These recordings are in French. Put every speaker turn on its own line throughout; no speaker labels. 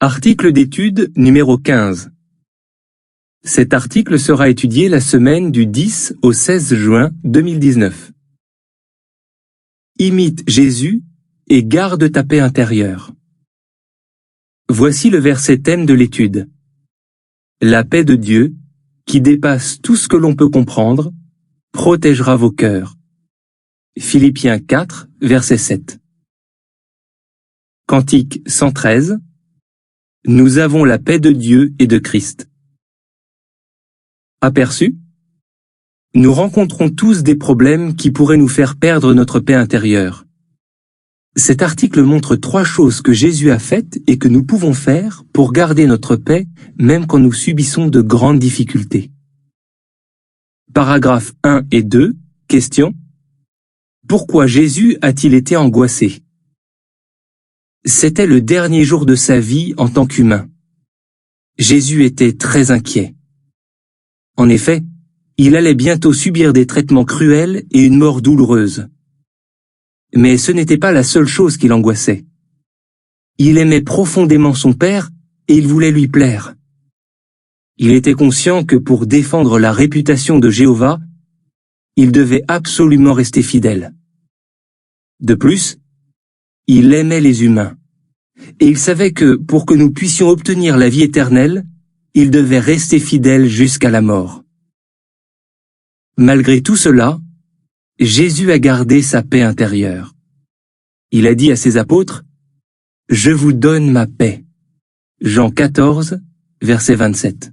Article d'étude numéro 15. Cet article sera étudié la semaine du 10 au 16 juin 2019. Imite Jésus et garde ta paix intérieure. Voici le verset thème de l'étude. La paix de Dieu, qui dépasse tout ce que l'on peut comprendre, protégera vos cœurs. Philippiens 4, verset 7. Cantique 113. Nous avons la paix de Dieu et de Christ. Aperçu? Nous rencontrons tous des problèmes qui pourraient nous faire perdre notre paix intérieure. Cet article montre 3 choses que Jésus a faites et que nous pouvons faire pour garder notre paix même quand nous subissons de grandes difficultés. Paragraphes 1 et 2, question. Pourquoi Jésus a-t-il été angoissé? C'était le dernier jour de sa vie en tant qu'humain. Jésus était très inquiet. En effet, il allait bientôt subir des traitements cruels et une mort douloureuse. Mais ce n'était pas la seule chose qui l'angoissait. Il aimait profondément son Père et il voulait lui plaire. Il était conscient que pour défendre la réputation de Jéhovah, il devait absolument rester fidèle. De plus, il aimait les humains. Et il savait que pour que nous puissions obtenir la vie éternelle, il devait rester fidèle jusqu'à la mort. Malgré tout cela, Jésus a gardé sa paix intérieure. Il a dit à ses apôtres, « Je vous donne ma paix ». Jean 14, verset 27.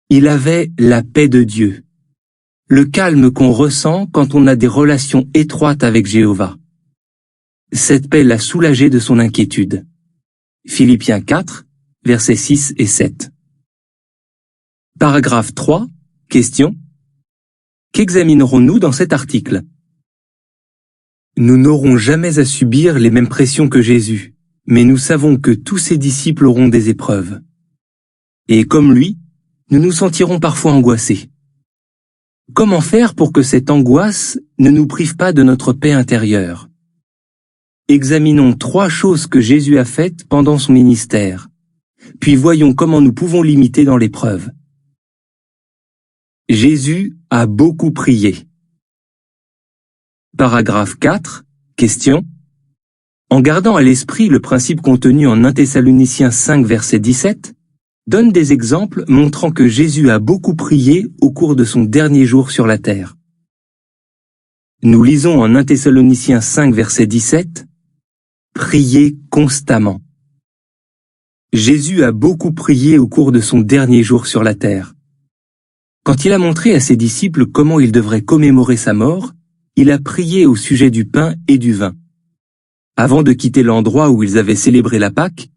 Il avait la paix de Dieu, le calme qu'on ressent quand on a des relations étroites avec Jéhovah. Cette paix l'a soulagé de son inquiétude. Philippiens 4, versets 6 et 7. Paragraphe 3, question. Qu'examinerons-nous dans cet article? Nous n'aurons jamais à subir les mêmes pressions que Jésus, mais nous savons que tous ses disciples auront des épreuves. Et comme lui, nous nous sentirons parfois angoissés. Comment faire pour que cette angoisse ne nous prive pas de notre paix intérieure? Examinons 3 choses que Jésus a faites pendant son ministère, puis voyons comment nous pouvons l'imiter dans l'épreuve. Jésus a beaucoup prié. Paragraphe 4, question. En gardant à l'esprit le principe contenu en 1 Thessaloniciens 5 verset 17, donne des exemples montrant que Jésus a beaucoup prié au cours de son dernier jour sur la terre. Nous lisons en 1 Thessaloniciens 5 verset 17, « Priez constamment ». Jésus a beaucoup prié au cours de son dernier jour sur la terre. Quand il a montré à ses disciples comment ils devraient commémorer sa mort, il a prié au sujet du pain et du vin. Avant de quitter l'endroit où ils avaient célébré la Pâque,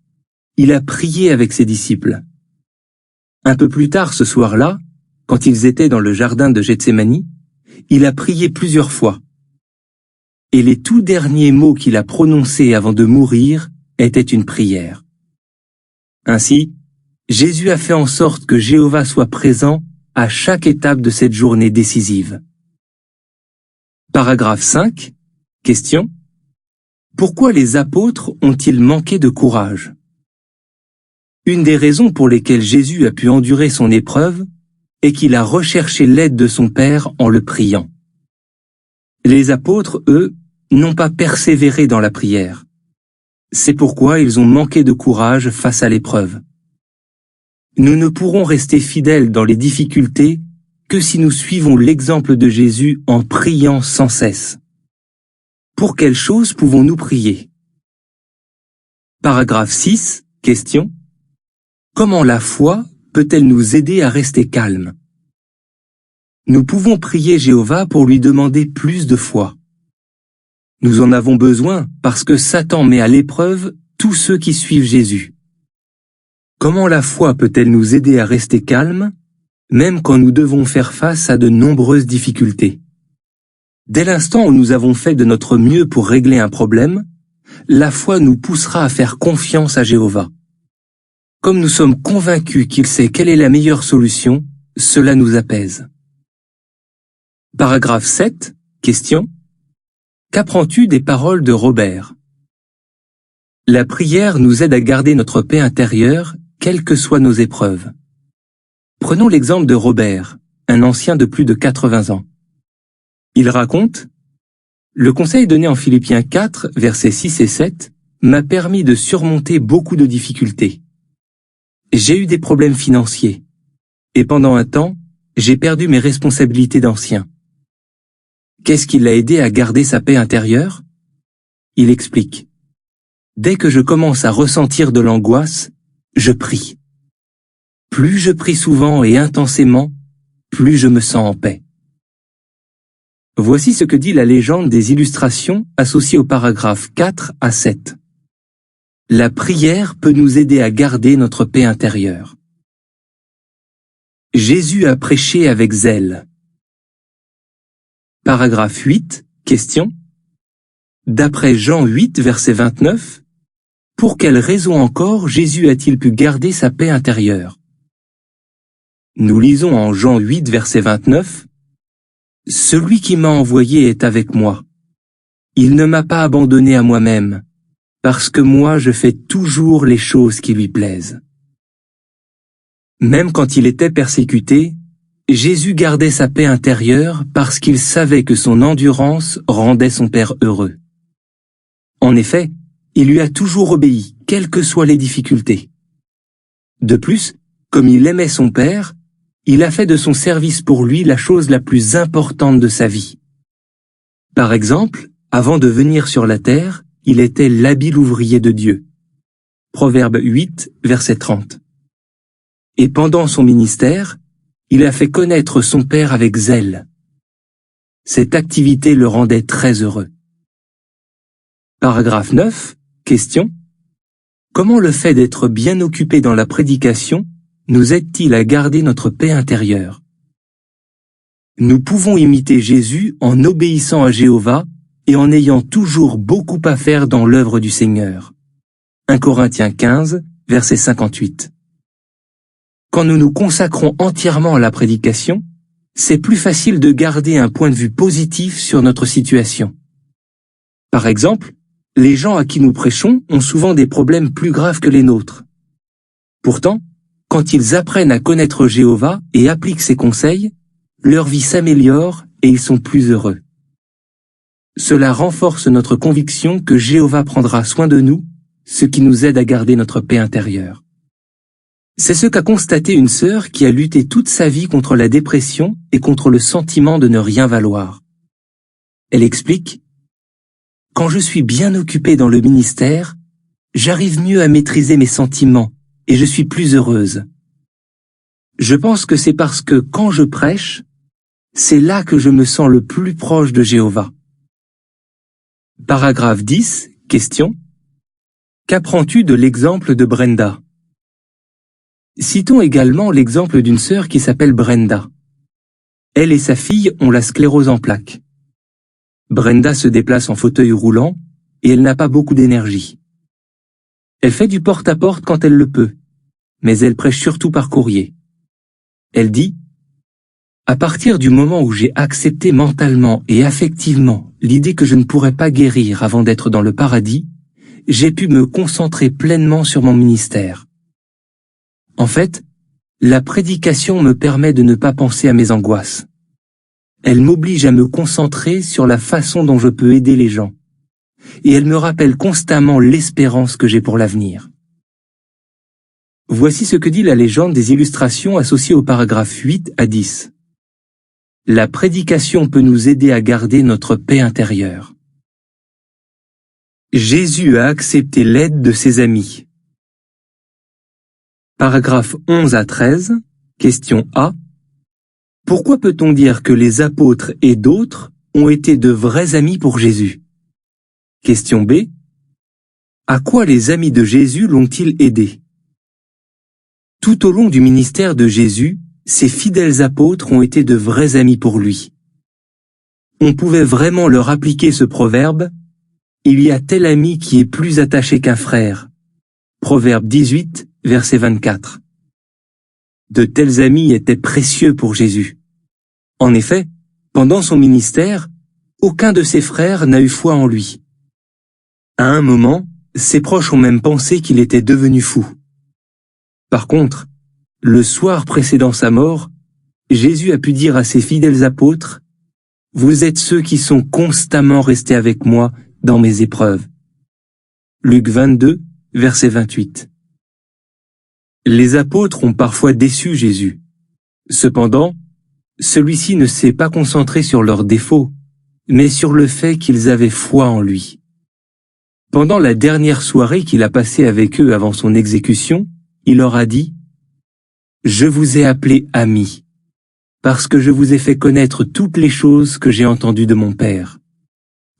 il a prié avec ses disciples. Un peu plus tard ce soir-là, quand ils étaient dans le jardin de Gethsémani, il a prié plusieurs fois. Et les tout derniers mots qu'il a prononcés avant de mourir étaient une prière. Ainsi, Jésus a fait en sorte que Jéhovah soit présent à chaque étape de cette journée décisive. Paragraphe 5, question. Pourquoi les apôtres ont-ils manqué de courage? Une des raisons pour lesquelles Jésus a pu endurer son épreuve est qu'il a recherché l'aide de son Père en le priant. Les apôtres, eux, n'ont pas persévéré dans la prière. C'est pourquoi ils ont manqué de courage face à l'épreuve. Nous ne pourrons rester fidèles dans les difficultés que si nous suivons l'exemple de Jésus en priant sans cesse. Pour quelles choses pouvons-nous prier? Paragraphe 6, question. Comment la foi peut-elle nous aider à rester calmes? Nous pouvons prier Jéhovah pour lui demander plus de foi. Nous en avons besoin parce que Satan met à l'épreuve tous ceux qui suivent Jésus. Comment la foi peut-elle nous aider à rester calmes, même quand nous devons faire face à de nombreuses difficultés? Dès l'instant où nous avons fait de notre mieux pour régler un problème, la foi nous poussera à faire confiance à Jéhovah. Comme nous sommes convaincus qu'il sait quelle est la meilleure solution, cela nous apaise. Paragraphe 7, question. Qu'apprends-tu des paroles de Robert? La prière nous aide à garder notre paix intérieure, quelles que soient nos épreuves. Prenons l'exemple de Robert, un ancien de plus de 80 ans. Il raconte : le conseil donné en Philippiens 4, versets 6 et 7, m'a permis de surmonter beaucoup de difficultés. J'ai eu des problèmes financiers. Et pendant un temps, j'ai perdu mes responsabilités d'ancien. Qu'est-ce qui l'a aidé à garder sa paix intérieure ? Il explique : dès que je commence à ressentir de l'angoisse, je prie. Plus je prie souvent et intensément, plus je me sens en paix. Voici ce que dit la légende des illustrations associées au paragraphe 4 à 7. La prière peut nous aider à garder notre paix intérieure. Jésus a prêché avec zèle. Paragraphe 8, question. D'après Jean 8, verset 29, pour quelle raison encore Jésus a-t-il pu garder sa paix intérieure ? Nous lisons en Jean 8, verset 29, « Celui qui m'a envoyé est avec moi. Il ne m'a pas abandonné à moi-même, parce que moi je fais toujours les choses qui lui plaisent. » Même quand il était persécuté, Jésus gardait sa paix intérieure parce qu'il savait que son endurance rendait son Père heureux. En effet, il lui a toujours obéi, quelles que soient les difficultés. De plus, comme il aimait son Père, il a fait de son service pour lui la chose la plus importante de sa vie. Par exemple, avant de venir sur la terre, il était l'habile ouvrier de Dieu. Proverbe 8, verset 30. Et pendant son ministère, il a fait connaître son Père avec zèle. Cette activité le rendait très heureux. Paragraphe 9, question. Comment le fait d'être bien occupé dans la prédication nous aide-t-il à garder notre paix intérieure ? Nous pouvons imiter Jésus en obéissant à Jéhovah et en ayant toujours beaucoup à faire dans l'œuvre du Seigneur. 1 Corinthiens 15, verset 58. Quand nous nous consacrons entièrement à la prédication, c'est plus facile de garder un point de vue positif sur notre situation. Par exemple, les gens à qui nous prêchons ont souvent des problèmes plus graves que les nôtres. Pourtant, quand ils apprennent à connaître Jéhovah et appliquent ses conseils, leur vie s'améliore et ils sont plus heureux. Cela renforce notre conviction que Jéhovah prendra soin de nous, ce qui nous aide à garder notre paix intérieure. C'est ce qu'a constaté une sœur qui a lutté toute sa vie contre la dépression et contre le sentiment de ne rien valoir. Elle explique : quand je suis bien occupée dans le ministère, j'arrive mieux à maîtriser mes sentiments et je suis plus heureuse. Je pense que c'est parce que quand je prêche, c'est là que je me sens le plus proche de Jéhovah. Paragraphe 10, question. Qu'apprends-tu de l'exemple de Brenda ? Citons également l'exemple d'une sœur qui s'appelle Brenda. Elle et sa fille ont la sclérose en plaques. Brenda se déplace en fauteuil roulant et elle n'a pas beaucoup d'énergie. Elle fait du porte-à-porte quand elle le peut, mais elle prêche surtout par courrier. Elle dit : à partir du moment où j'ai accepté mentalement et affectivement l'idée que je ne pourrais pas guérir avant d'être dans le paradis, j'ai pu me concentrer pleinement sur mon ministère. En fait, la prédication me permet de ne pas penser à mes angoisses. Elle m'oblige à me concentrer sur la façon dont je peux aider les gens. Et elle me rappelle constamment l'espérance que j'ai pour l'avenir. Voici ce que dit la légende des illustrations associées au paragraphe 8 à 10. La prédication peut nous aider à garder notre paix intérieure. Jésus a accepté l'aide de ses amis. Paragraphe 11 à 13, question A. Pourquoi peut-on dire que les apôtres et d'autres ont été de vrais amis pour Jésus ? Question B. À quoi les amis de Jésus l'ont-ils aidé ? Tout au long du ministère de Jésus, ses fidèles apôtres ont été de vrais amis pour lui. On pouvait vraiment leur appliquer ce proverbe : il y a tel ami qui est plus attaché qu'un frère. Proverbe 18, verset 24. De tels amis étaient précieux pour Jésus. En effet, pendant son ministère, aucun de ses frères n'a eu foi en lui. À un moment, Ses proches ont même pensé qu'il était devenu fou. Par contre, le soir précédant sa mort, Jésus a pu dire à ses fidèles apôtres, « Vous êtes ceux qui sont constamment restés avec moi dans mes épreuves. » Luc 22, verset 28. Les apôtres ont parfois déçu Jésus. Cependant, celui-ci ne s'est pas concentré sur leurs défauts, mais sur le fait qu'ils avaient foi en lui. Pendant la dernière soirée qu'il a passée avec eux avant son exécution, il leur a dit « Je vous ai appelés amis, parce que je vous ai fait connaître toutes les choses que j'ai entendues de mon Père. »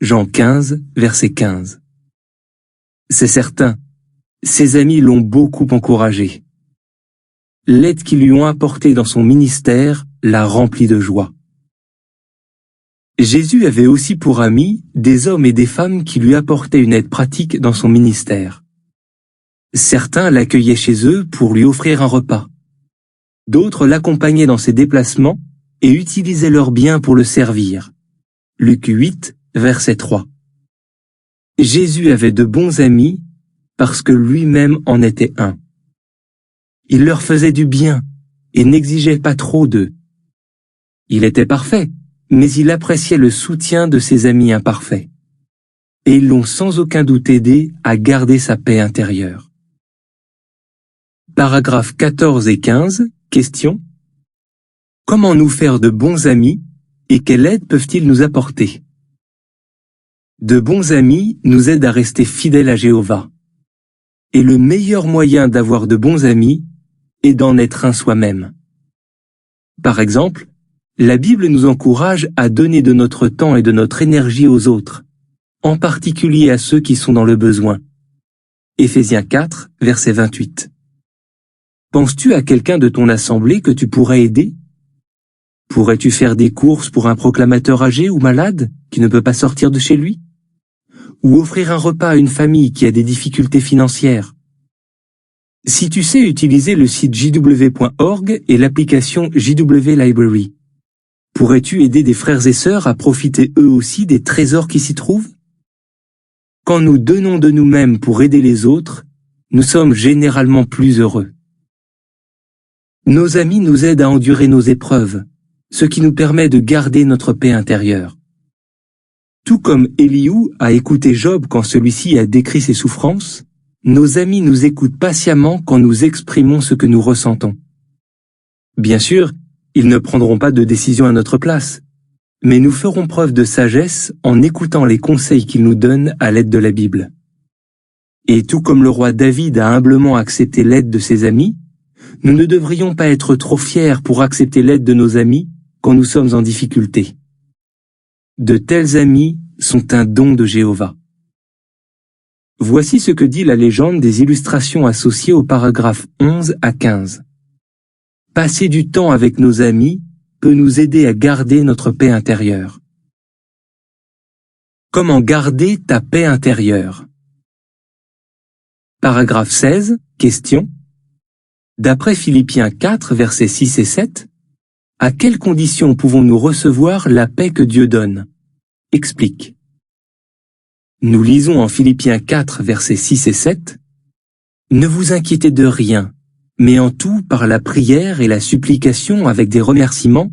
Jean 15, verset 15. C'est certain, ses amis l'ont beaucoup encouragé. L'aide qu'ils lui ont apportée dans son ministère l'a rempli de joie. Jésus avait aussi pour amis des hommes et des femmes qui lui apportaient une aide pratique dans son ministère. Certains l'accueillaient chez eux pour lui offrir un repas. D'autres l'accompagnaient dans ses déplacements et utilisaient leurs biens pour le servir. Luc 8, verset 3. Jésus avait de bons amis parce que lui-même en était un. Il leur faisait du bien et n'exigeait pas trop d'eux. Il était parfait, mais il appréciait le soutien de ses amis imparfaits. Et ils l'ont sans aucun doute aidé à garder sa paix intérieure. Paragraphes 14 et 15, question. Comment nous faire de bons amis et quelle aide peuvent-ils nous apporter? De bons amis nous aident à rester fidèles à Jéhovah. Et le meilleur moyen d'avoir de bons amis est d'en être un soi-même. Par exemple, la Bible nous encourage à donner de notre temps et de notre énergie aux autres, en particulier à ceux qui sont dans le besoin. Éphésiens 4, verset 28. Penses-tu à quelqu'un de ton assemblée que tu pourrais aider? Pourrais-tu faire des courses pour un proclamateur âgé ou malade qui ne peut pas sortir de chez lui? Ou offrir un repas à une famille qui a des difficultés financières? Si tu sais utiliser le site jw.org et l'application JW Library, pourrais-tu aider des frères et sœurs à profiter eux aussi des trésors qui s'y trouvent? Quand nous donnons de nous-mêmes pour aider les autres, nous sommes généralement plus heureux. Nos amis nous aident à endurer nos épreuves, ce qui nous permet de garder notre paix intérieure. Tout comme Éliou a écouté Job quand celui-ci a décrit ses souffrances, nos amis nous écoutent patiemment quand nous exprimons ce que nous ressentons. Bien sûr, ils ne prendront pas de décision à notre place, mais nous ferons preuve de sagesse en écoutant les conseils qu'ils nous donnent à l'aide de la Bible. Et tout comme le roi David a humblement accepté l'aide de ses amis, nous ne devrions pas être trop fiers pour accepter l'aide de nos amis quand nous sommes en difficulté. De tels amis sont un don de Jéhovah. Voici ce que dit la légende des illustrations associées aux paragraphes 11 à 15. Passer du temps avec nos amis peut nous aider à garder notre paix intérieure. Comment garder ta paix intérieure? Paragraphe 16, question. D'après Philippiens 4, versets 6 et 7, à quelles conditions pouvons-nous recevoir la paix que Dieu donne? Explique. Nous lisons en Philippiens 4, versets 6 et 7, « Ne vous inquiétez de rien, mais en tout, par la prière et la supplication avec des remerciements,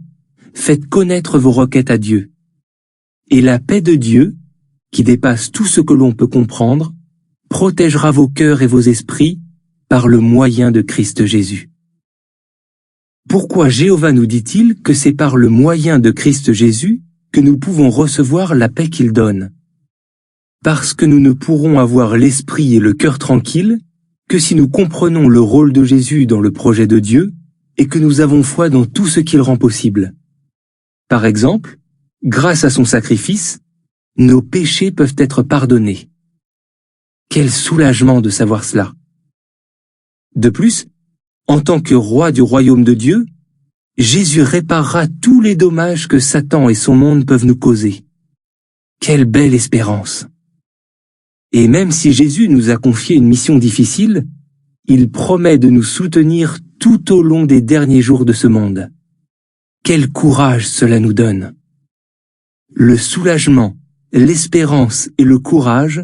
faites connaître vos requêtes à Dieu. Et la paix de Dieu, qui dépasse tout ce que l'on peut comprendre, protégera vos cœurs et vos esprits par le moyen de Christ Jésus. » Pourquoi Jéhovah nous dit-il que c'est par le moyen de Christ Jésus que nous pouvons recevoir la paix qu'il donne? Parce que nous ne pourrons avoir l'esprit et le cœur tranquilles que si nous comprenons le rôle de Jésus dans le projet de Dieu et que nous avons foi dans tout ce qu'il rend possible. Par exemple, grâce à son sacrifice, nos péchés peuvent être pardonnés. Quel soulagement de savoir cela! De plus, en tant que roi du royaume de Dieu, Jésus réparera tous les dommages que Satan et son monde peuvent nous causer. Quelle belle espérance! Et même si Jésus nous a confié une mission difficile, il promet de nous soutenir tout au long des derniers jours de ce monde. Quel courage cela nous donne! Le soulagement, l'espérance et le courage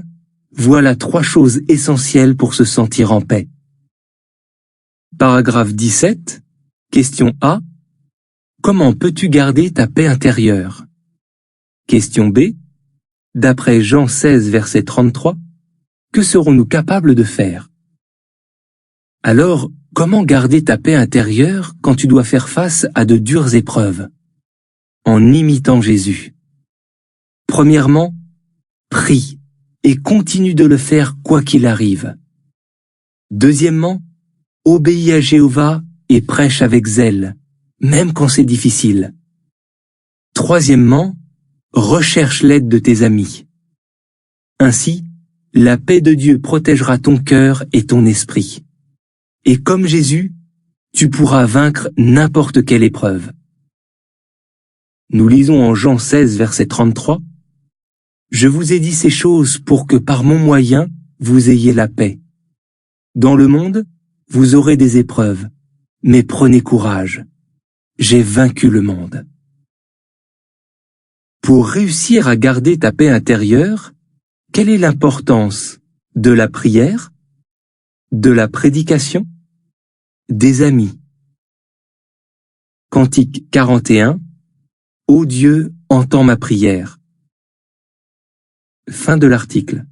Voilà 3 choses essentielles pour se sentir en paix. Paragraphe 17. Question A. Comment peux-tu garder ta paix intérieure? Question B. D'après Jean 16, verset 33, que serons-nous capables de faire? Alors, comment garder ta paix intérieure quand tu dois faire face à de dures épreuves? En imitant Jésus. Premièrement, prie et continue de le faire quoi qu'il arrive. Deuxièmement, obéis à Jéhovah et prêche avec zèle, même quand c'est difficile. Troisièmement, recherche l'aide de tes amis. Ainsi, la paix de Dieu protégera ton cœur et ton esprit. Et comme Jésus, tu pourras vaincre n'importe quelle épreuve. Nous lisons en Jean 16, verset 33, « Je vous ai dit ces choses pour que par mon moyen, vous ayez la paix. Dans le monde, vous aurez des épreuves, mais prenez courage. J'ai vaincu le monde. » Pour réussir à garder ta paix intérieure, quelle est l'importance de la prière, de la prédication, des amis? Cantique 41. Ô Dieu, entends ma prière. Fin de l'article.